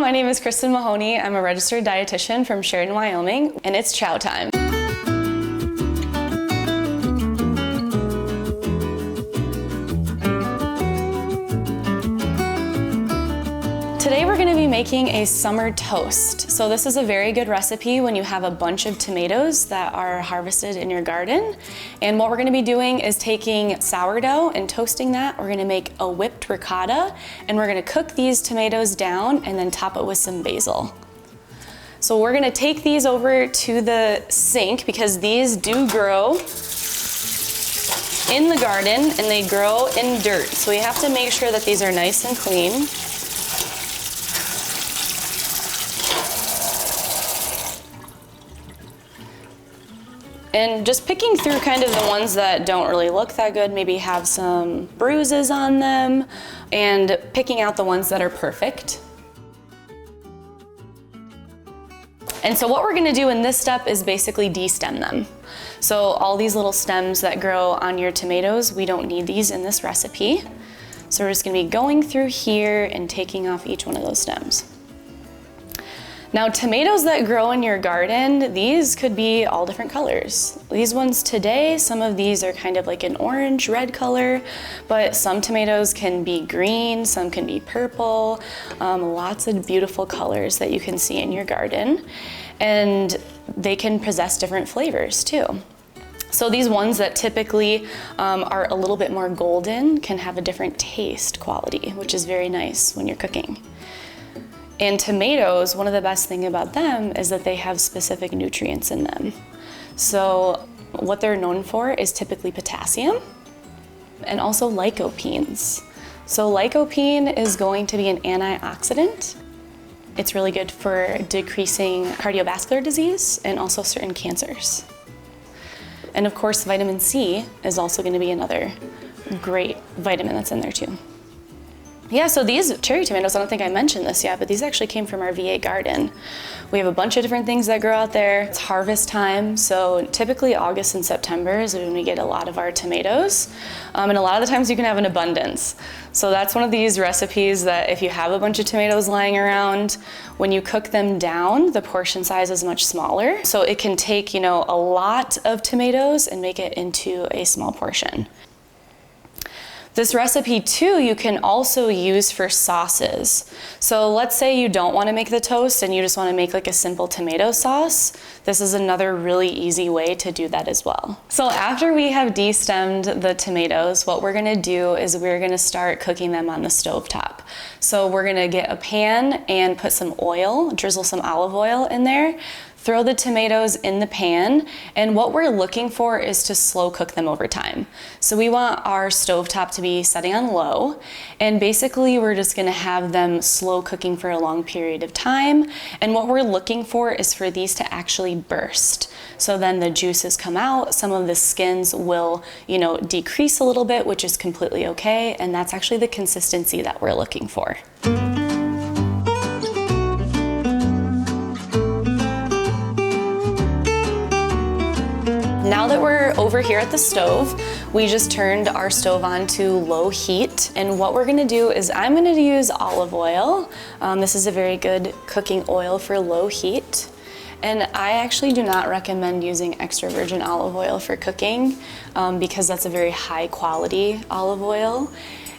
my name is Kristin Mahoney. I'm a registered dietitian from Sheridan, Wyoming, and it's chow time. Today we're going to be making a summer toast. So this is a very good recipe when you have a bunch of tomatoes that are harvested in your garden. And what we're going to be doing is taking sourdough and toasting that. We're going to make a whipped ricotta, and we're going to cook these tomatoes down and then top it with some basil. So we're going to take these over to the sink because these do grow in the garden and they grow in dirt. So we have to make sure that these are nice and clean. And just picking through kind of the ones that don't really look that good, maybe have some bruises on them, and picking out the ones that are perfect. And so what we're gonna do in this step is basically de-stem them. So all these little stems that grow on your tomatoes, we don't need these in this recipe. So we're just gonna be going through here and taking off each one of those stems. Now, tomatoes that grow in your garden, these could be all different colors. These ones today, some of these are kind of like an orange, red color, but some tomatoes can be green, some can be purple, lots of beautiful colors that you can see in your garden. And they can possess different flavors too. So these ones that typically are a little bit more golden can have a different taste quality, which is very nice when you're cooking. And tomatoes, one of the best things about them is that they have specific nutrients in them. So what they're known for is typically potassium and also lycopenes. So lycopene is going to be an antioxidant. It's really good for decreasing cardiovascular disease and also certain cancers. And of course, vitamin C is also going to be another great vitamin that's in there too. Yeah, so these cherry tomatoes, I don't think I mentioned this yet, but these actually came from our VA garden. We have a bunch of different things that grow out there. It's harvest time, so typically August and September is when we get a lot of our tomatoes. And a lot of the times you can have an abundance. So that's one of these recipes that if you have a bunch of tomatoes lying around, when you cook them down, the portion size is much smaller. So it can take, a lot of tomatoes and make it into a small portion. This recipe too, you can also use for sauces. So let's say you don't want to make the toast and you just want to make like a simple tomato sauce. This is another really easy way to do that as well. So after we have de-stemmed the tomatoes, what we're going to do is we're going to start cooking them on the stovetop. So we're going to get a pan and put some oil, drizzle some olive oil in there. Throw the tomatoes in the pan, and what we're looking for is to slow cook them over time. So we want our stovetop to be setting on low, and basically we're just gonna have them slow cooking for a long period of time, and what we're looking for is for these to actually burst. So then the juices come out, some of the skins will, decrease a little bit, which is completely okay, and that's actually the consistency that we're looking for. Now that we're over here at the stove, we just turned our stove on to low heat. And what we're gonna do is I'm gonna use olive oil. This is a very good cooking oil for low heat. And I actually do not recommend using extra virgin olive oil for cooking because that's a very high quality olive oil.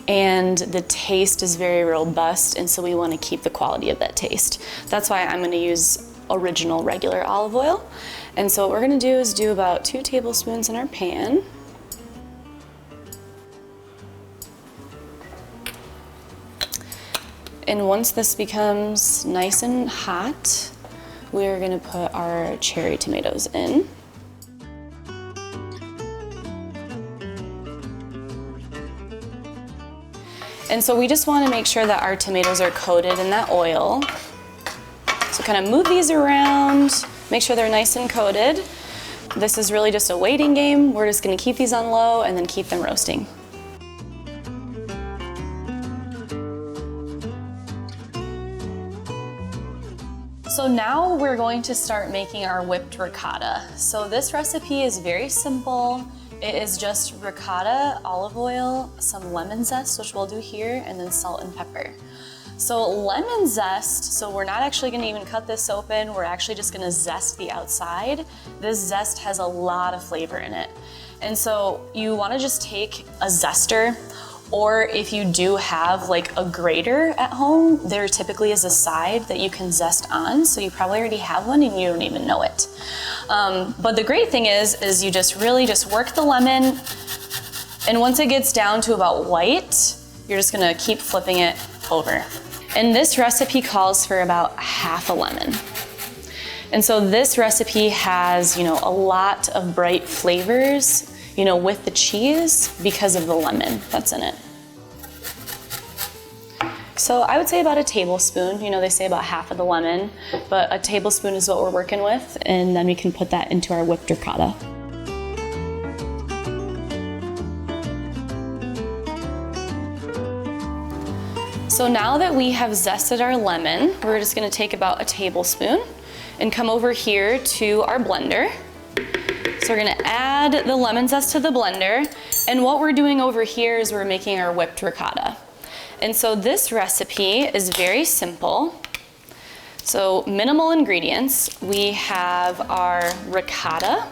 And the taste is very robust, and so we wanna keep the quality of that taste. That's why I'm gonna use original regular olive oil. And so what we're gonna do is do about 2 tablespoons in our pan. And once this becomes nice and hot, we're gonna put our cherry tomatoes in. And so we just wanna make sure that our tomatoes are coated in that oil. So kind of move these around, make sure they're nice and coated. This is really just a waiting game. We're just gonna keep these on low and then keep them roasting. So now we're going to start making our whipped ricotta. So this recipe is very simple. It is just ricotta, olive oil, some lemon zest, which we'll do here, and then salt and pepper. So lemon zest, so we're not actually gonna even cut this open, we're actually just gonna zest the outside. This zest has a lot of flavor in it. And so you wanna just take a zester, or if you do have like a grater at home, there typically is a side that you can zest on, so you probably already have one and you don't even know it. But the great thing is you just really just work the lemon, and once it gets down to about white, you're just gonna keep flipping it over. And this recipe calls for about half a lemon. And so this recipe has, a lot of bright flavors, with the cheese because of the lemon that's in it. So I would say about a tablespoon, they say about half of the lemon, but a tablespoon is what we're working with, and then we can put that into our whipped ricotta. So now that we have zested our lemon, we're just gonna take about a tablespoon and come over here to our blender. So we're gonna add the lemon zest to the blender, and what we're doing over here is we're making our whipped ricotta. And so this recipe is very simple. So minimal ingredients. We have our ricotta,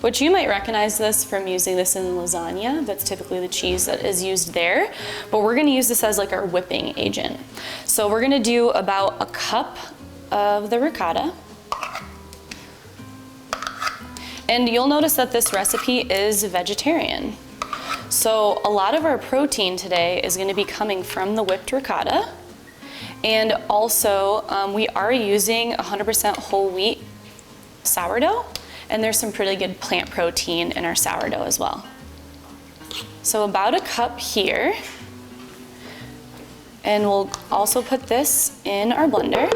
which you might recognize this from using this in lasagna. That's typically the cheese that is used there. But we're gonna use this as like our whipping agent. So we're gonna do about a cup of the ricotta. And you'll notice that this recipe is vegetarian. So a lot of our protein today is gonna be coming from the whipped ricotta. And also, we are using 100% whole wheat sourdough. And there's some pretty good plant protein in our sourdough as well. So about a cup here. And we'll also put this in our blender.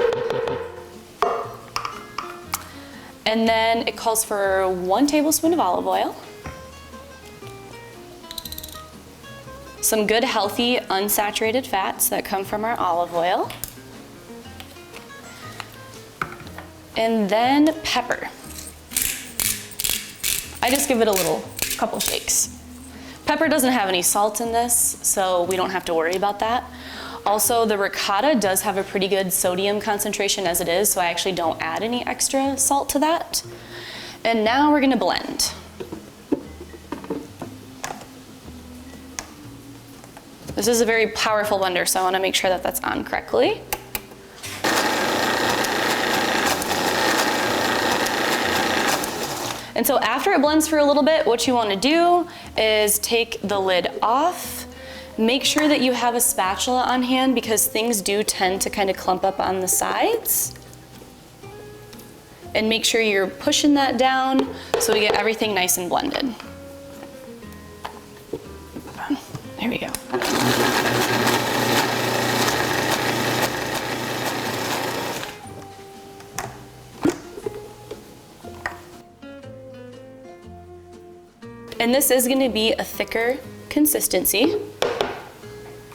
And then it calls for 1 tablespoon of olive oil. Some good healthy unsaturated fats that come from our olive oil. And then pepper. I just give it a couple shakes. Pepper doesn't have any salt in this, so we don't have to worry about that. Also, the ricotta does have a pretty good sodium concentration as it is, so I actually don't add any extra salt to that. And now we're gonna blend. This is a very powerful blender, so I wanna make sure that that's on correctly. And so after it blends for a little bit, what you wanna do is take the lid off. Make sure that you have a spatula on hand because things do tend to kind of clump up on the sides. And make sure you're pushing that down so we get everything nice and blended. There we go. And this is going to be a thicker consistency.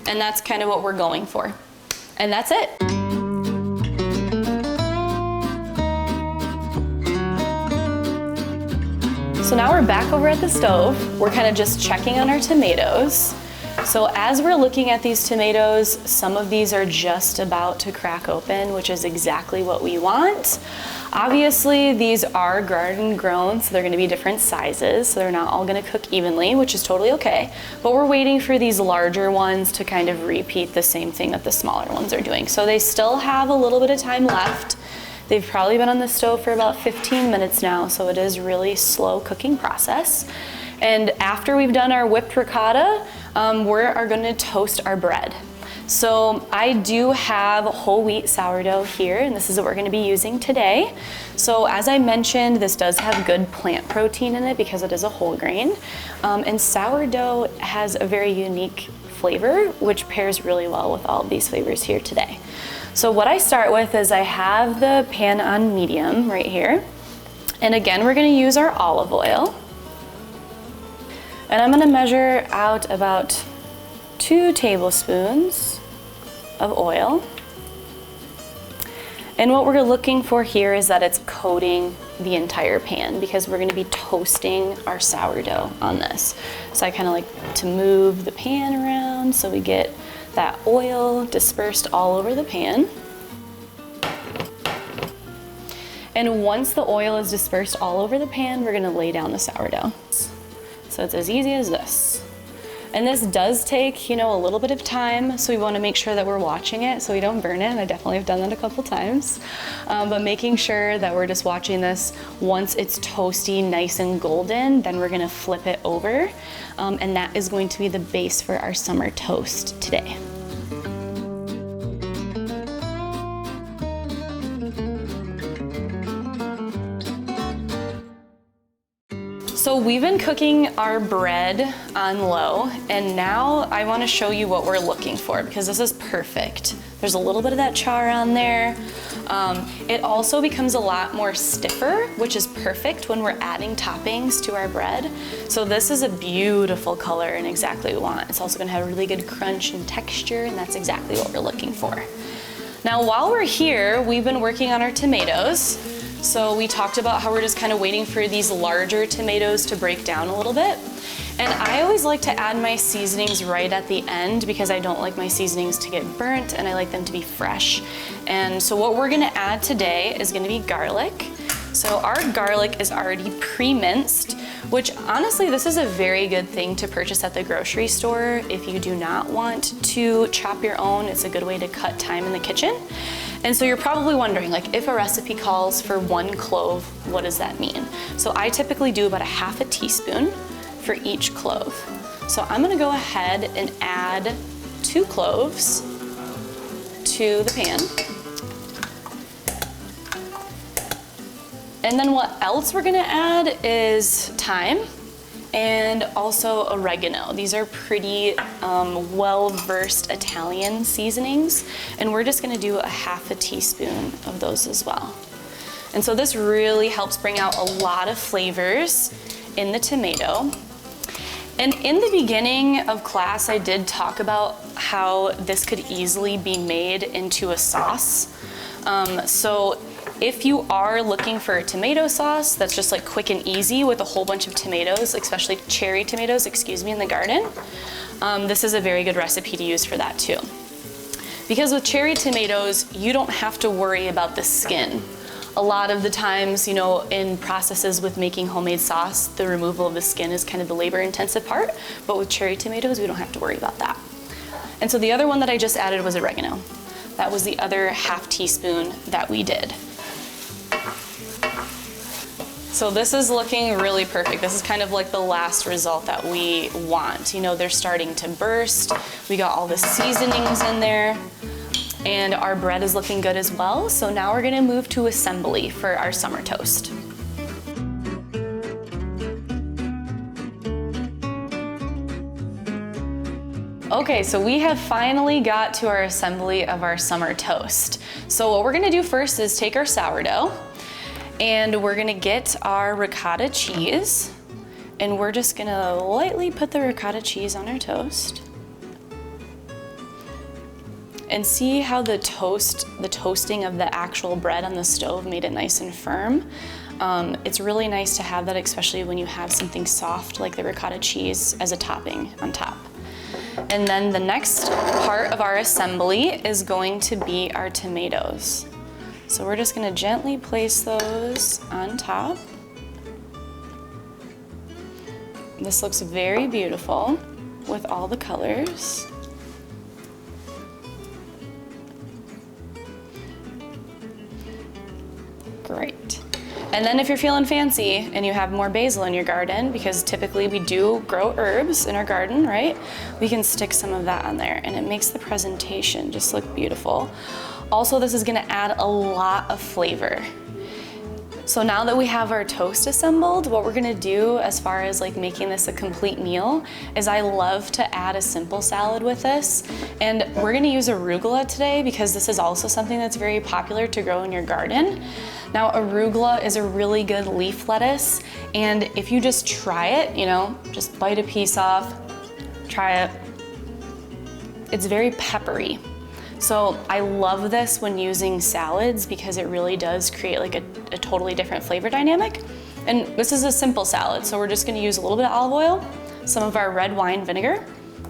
And that's kind of what we're going for. And that's it. So now we're back over at the stove. We're kind of just checking on our tomatoes. So as we're looking at these tomatoes, some of these are just about to crack open, which is exactly what we want. Obviously, these are garden grown, so they're gonna be different sizes, so they're not all gonna cook evenly, which is totally okay. But we're waiting for these larger ones to kind of repeat the same thing that the smaller ones are doing. So they still have a little bit of time left. They've probably been on the stove for about 15 minutes now, so it is really slow cooking process. And after we've done our whipped ricotta, we are gonna toast our bread. So I do have whole wheat sourdough here, and this is what we're gonna be using today. So as I mentioned, this does have good plant protein in it because it is a whole grain. And sourdough has a very unique flavor, which pairs really well with all of these flavors here today. So what I start with is I have the pan on medium right here. And again, we're gonna use our olive oil. And I'm gonna measure out about 2 tablespoons of oil. And what we're looking for here is that it's coating the entire pan because we're gonna be toasting our sourdough on this. So I kinda like to move the pan around so we get that oil dispersed all over the pan. And once the oil is dispersed all over the pan, we're gonna lay down the sourdough. So it's as easy as this. And this does take, you know, a little bit of time, so we wanna make sure that we're watching it so we don't burn it, and I definitely have done that a couple times. But making sure that we're just watching this. Once it's toasty, nice and golden, then we're gonna flip it over, and that is going to be the base for our summer toast today. So we've been cooking our bread on low, and now I want to show you what we're looking for, because this is perfect. There's a little bit of that char on there. It also becomes a lot more stiffer, which is perfect when we're adding toppings to our bread. So this is a beautiful color and exactly what we want. It's also going to have really good crunch and texture, and that's exactly what we're looking for. Now while we're here, we've been working on our tomatoes. So we talked about how we're just kind of waiting for these larger tomatoes to break down a little bit. And I always like to add my seasonings right at the end because I don't like my seasonings to get burnt and I like them to be fresh. And so what we're gonna add today is gonna be garlic. So our garlic is already pre-minced, which honestly, this is a very good thing to purchase at the grocery store. If you do not want to chop your own, it's a good way to cut time in the kitchen. And so you're probably wondering, like, if a recipe calls for 1 clove, what does that mean? So I typically do about 1/2 teaspoon for each clove. So I'm gonna go ahead and add 2 cloves to the pan. And then what else we're gonna add is thyme and also oregano. These are pretty well-versed Italian seasonings, and we're just gonna do 1/2 teaspoon of those as well. And so this really helps bring out a lot of flavors in the tomato. And in the beginning of class, I did talk about how this could easily be made into a sauce. So if you are looking for a tomato sauce that's just like quick and easy with a whole bunch of tomatoes, especially cherry tomatoes, in the garden, this is a very good recipe to use for that too. Because with cherry tomatoes, you don't have to worry about the skin. A lot of the times, you know, in processes with making homemade sauce, the removal of the skin is kind of the labor-intensive part, but with cherry tomatoes, we don't have to worry about that. And so the other one that I just added was oregano. That was the other 1/2 teaspoon that we did. So this is looking really perfect. This is kind of like the last result that we want. You know, they're starting to burst. We got all the seasonings in there, and our bread is looking good as well. So now we're gonna move to assembly for our summer toast. Okay, so we have finally got to our assembly of our summer toast. So what we're gonna do first is take our sourdough, and we're gonna get our ricotta cheese, and we're just gonna lightly put the ricotta cheese on our toast. And see how the toasting of the actual bread on the stove made it nice and firm. It's really nice to have that, especially when you have something soft like the ricotta cheese as a topping on top. And then the next part of our assembly is going to be our tomatoes. So we're just gonna gently place those on top. This looks very beautiful with all the colors. Great. And then if you're feeling fancy and you have more basil in your garden, because typically we do grow herbs in our garden, right? We can stick some of that on there and it makes the presentation just look beautiful. Also, this is gonna add a lot of flavor. So now that we have our toast assembled, what we're gonna do as far as like making this a complete meal is I love to add a simple salad with this. And we're gonna use arugula today because this is also something that's very popular to grow in your garden. Now, arugula is a really good leaf lettuce. And if you just try it, you know, just bite a piece off, try it. It's very peppery. So I love this when using salads because it really does create like a totally different flavor dynamic. And this is a simple salad, so we're just gonna use a little bit of olive oil, some of our red wine vinegar,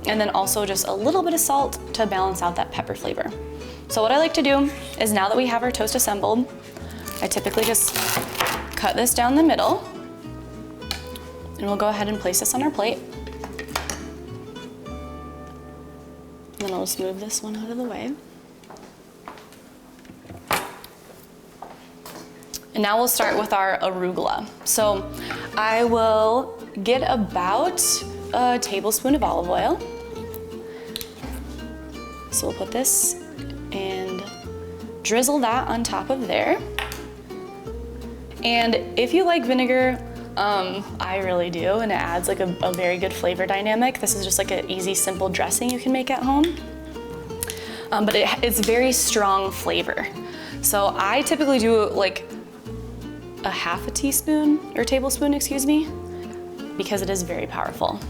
and then also just a little bit of salt to balance out that pepper flavor. So what I like to do is, now that we have our toast assembled, I typically just cut this down the middle, and we'll go ahead and place this on our plate. And then I'll just move this one out of the way. And now we'll start with our arugula. So I will get about a tablespoon of olive oil. So we'll put this and drizzle that on top of there. And if you like vinegar, I really do, and it adds like a very good flavor dynamic. This is just like an easy, simple dressing you can make at home. But it's very strong flavor. So I typically do like a half a teaspoon, or tablespoon, excuse me, because it is very powerful.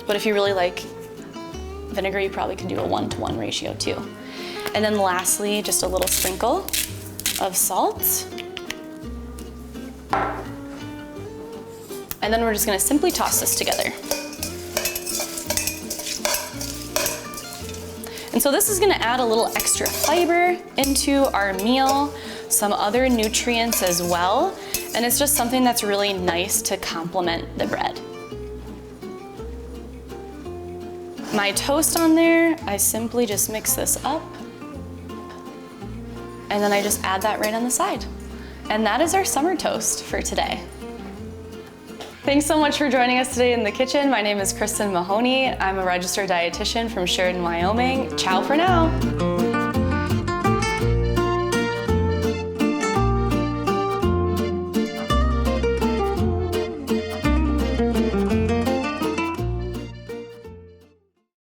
But if you really like vinegar, you probably can do a 1-to-1 ratio too. And then lastly, just a little sprinkle of salt. And then we're just gonna simply toss this together. And so this is gonna add a little extra fiber into our meal, some other nutrients as well, and it's just something that's really nice to complement the bread. My toast on there, I simply just mix this up, and then I just add that right on the side. And that is our summer toast for today. Thanks so much for joining us today in the kitchen. My name is Kristin Mahoney. I'm a registered dietitian from Sheridan, Wyoming. Ciao for now.